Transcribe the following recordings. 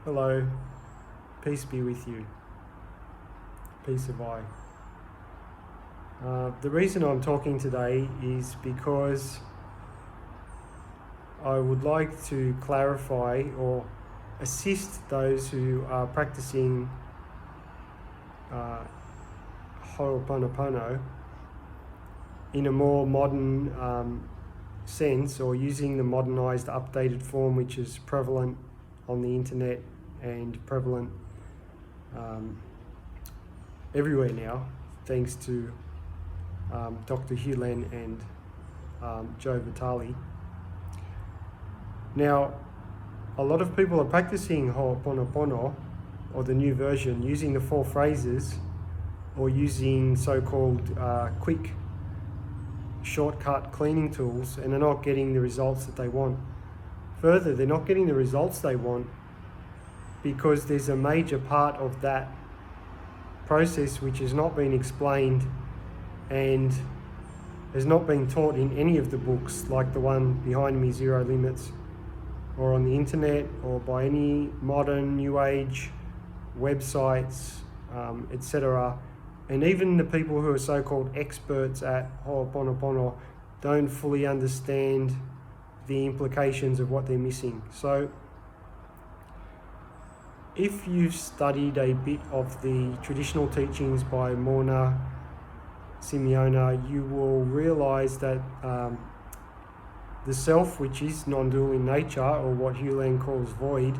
Hello, peace be with you. Peace of I. The reason I'm talking today is because I would like to clarify or assist those who are practicing Ho'oponopono in a more modern sense, or using the modernized, updated form which is prevalent on the internet and prevalent everywhere now, thanks to Dr. Hew Len and Joe Vitale. Now, a lot of people are practicing Ho'oponopono, or the new version, using the 4 phrases, or using so-called quick shortcut cleaning tools, and they're not getting the results that they want. Further, they're not getting the results they want because there's a major part of that process which has not been explained and has not been taught in any of the books, like the one behind me, Zero Limits, or on the internet, or by any modern new age websites, etc. And even the people who are so-called experts at Ho'oponopono don't fully understand the implications of what they're missing. So if you've studied a bit of the traditional teachings by Morna Simeona, you will realize that the self, which is non-dual in nature, or what Hew Len calls void,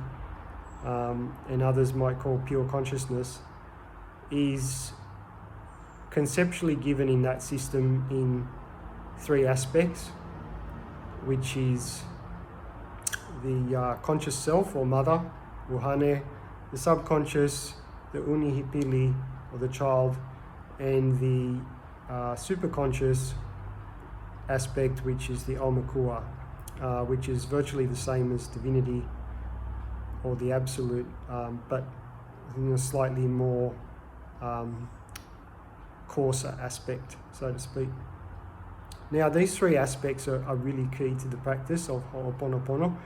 and others might call pure consciousness, is conceptually given in that system in 3 aspects, which is the conscious self, or mother, Uhane, the subconscious, the Unihipili, or the child, and the superconscious aspect, which is the Aumakua, which is virtually the same as divinity or the absolute, but in a slightly more coarser aspect, so to speak. Now, these 3 aspects are really key to the practice of Ho'oponopono,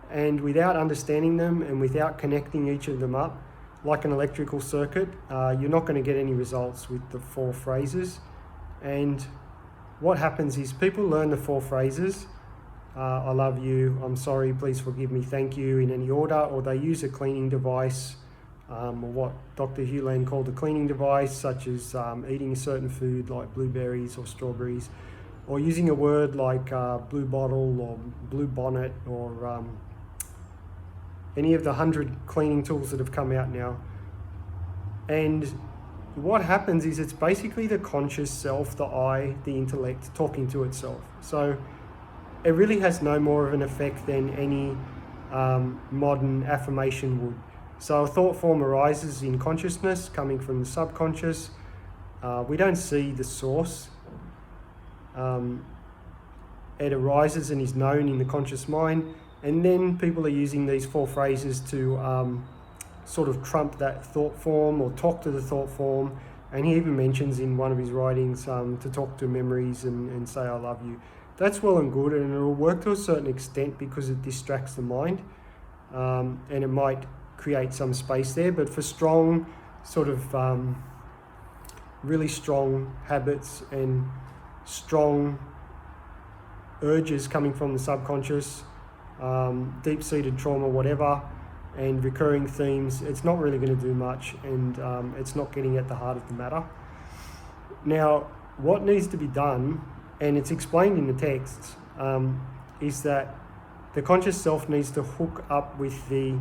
and without understanding them and without connecting each of them up like an electrical circuit, you're not going to get any results with the 4 phrases. And what happens is people learn the 4 phrases, I love you, I'm sorry, please forgive me, thank you, in any order, or they use a cleaning device, or what Dr. Hew Len called a cleaning device, such as eating a certain food like blueberries or strawberries, or using a word like blue bottle or blue bonnet, or any of the 100 cleaning tools that have come out now. And what happens is it's basically the conscious self, the I, the intellect, talking to itself. So it really has no more of an effect than any modern affirmation would. So a thought form arises in consciousness, coming from the subconscious. We don't see the source. It arises and is known in the conscious mind, and then people are using these 4 phrases to sort of trump that thought form, or talk to the thought form. And he even mentions in one of his writings to talk to memories and say I love you. That's well and good, and it'll work to a certain extent because it distracts the mind, and it might create some space there. But for strong sort of really strong habits and strong urges coming from the subconscious, deep-seated trauma, whatever, and recurring themes, it's not really going to do much, and it's not getting at the heart of the matter. Now, what needs to be done, and it's explained in the texts, is that the conscious self needs to hook up with the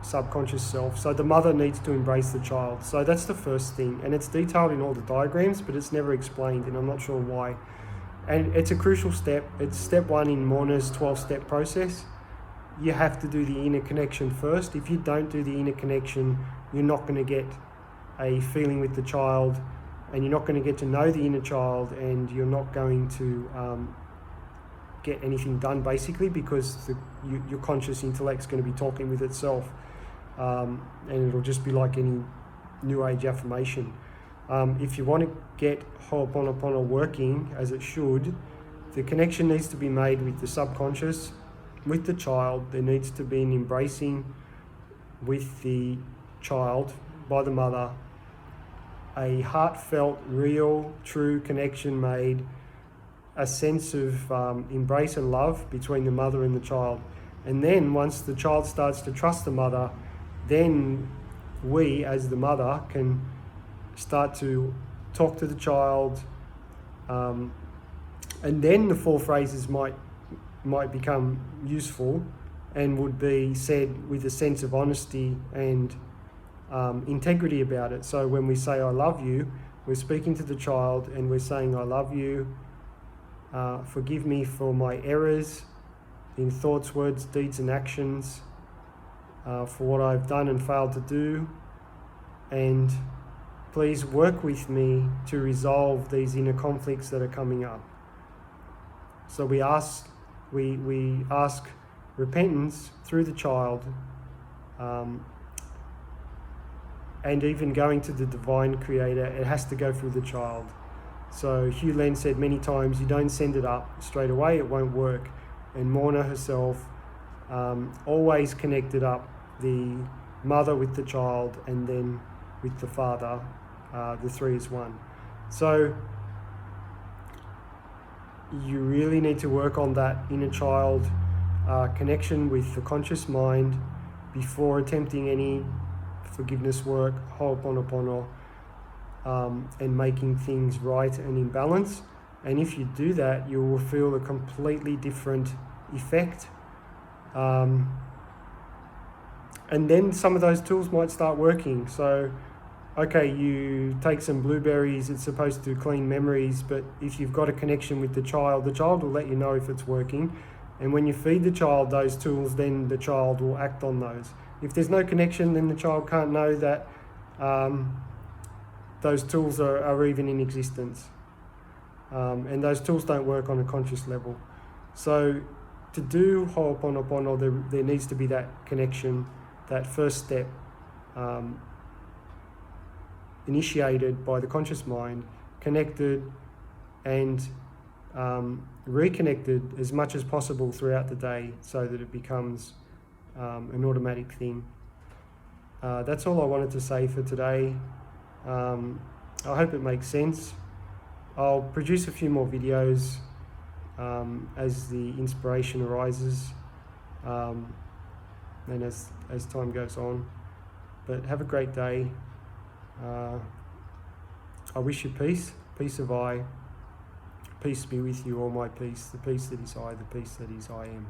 subconscious self. So the mother needs to embrace the child. So that's the first thing, and it's detailed in all the diagrams, but it's never explained, and I'm not sure why. And it's a crucial step. It's step 1 in Morna's 12-step process. You have to do the inner connection first. If you don't do the inner connection, you're not going to get a feeling with the child, and you're not going to get to know the inner child, and you're not going to get anything done, basically, because your conscious intellect's going to be talking with itself, and it'll just be like any new age affirmation. If you want to get Ho'oponopono working as it should, the connection needs to be made with the subconscious, with the child, there needs to be an embracing with the child by the mother, a heartfelt, real, true connection made, a sense of embrace and love between the mother and the child. And then once the child starts to trust the mother, then we as the mother can start to talk to the child, and then the 4 phrases might become useful and would be said with a sense of honesty and integrity about it. So when we say I love you, we're speaking to the child and we're saying I love you, forgive me for my errors in thoughts, words, deeds and actions, for what I've done and failed to do, and please work with me to resolve these inner conflicts that are coming up. So we ask repentance through the child, and even going to the divine creator, it has to go through the child. So Hugh Len said many times, you don't send it up straight away, it won't work. And Morna herself always connected up the mother with the child and then with the father, the 3 as one. So you really need to work on that inner child connection with the conscious mind before attempting any forgiveness work, Ho'oponopono, and making things right and in balance. And if you do that, you will feel a completely different effect. And then some of those tools might start working. So, okay, you take some blueberries, it's supposed to clean memories, but if you've got a connection with the child will let you know if it's working. And when you feed the child those tools, then the child will act on those. If there's no connection, then the child can't know that those tools are even in existence. And those tools don't work on a conscious level. So to do Ho'oponopono, there needs to be that connection, that first step, initiated by the conscious mind, connected and reconnected as much as possible throughout the day so that it becomes an automatic thing. That's all I wanted to say for today. I hope it makes sense. I'll produce a few more videos as the inspiration arises and as time goes on. But have a great day. I wish you peace, peace of I. Peace be with you, all my peace, the peace that is I, the peace that is I am.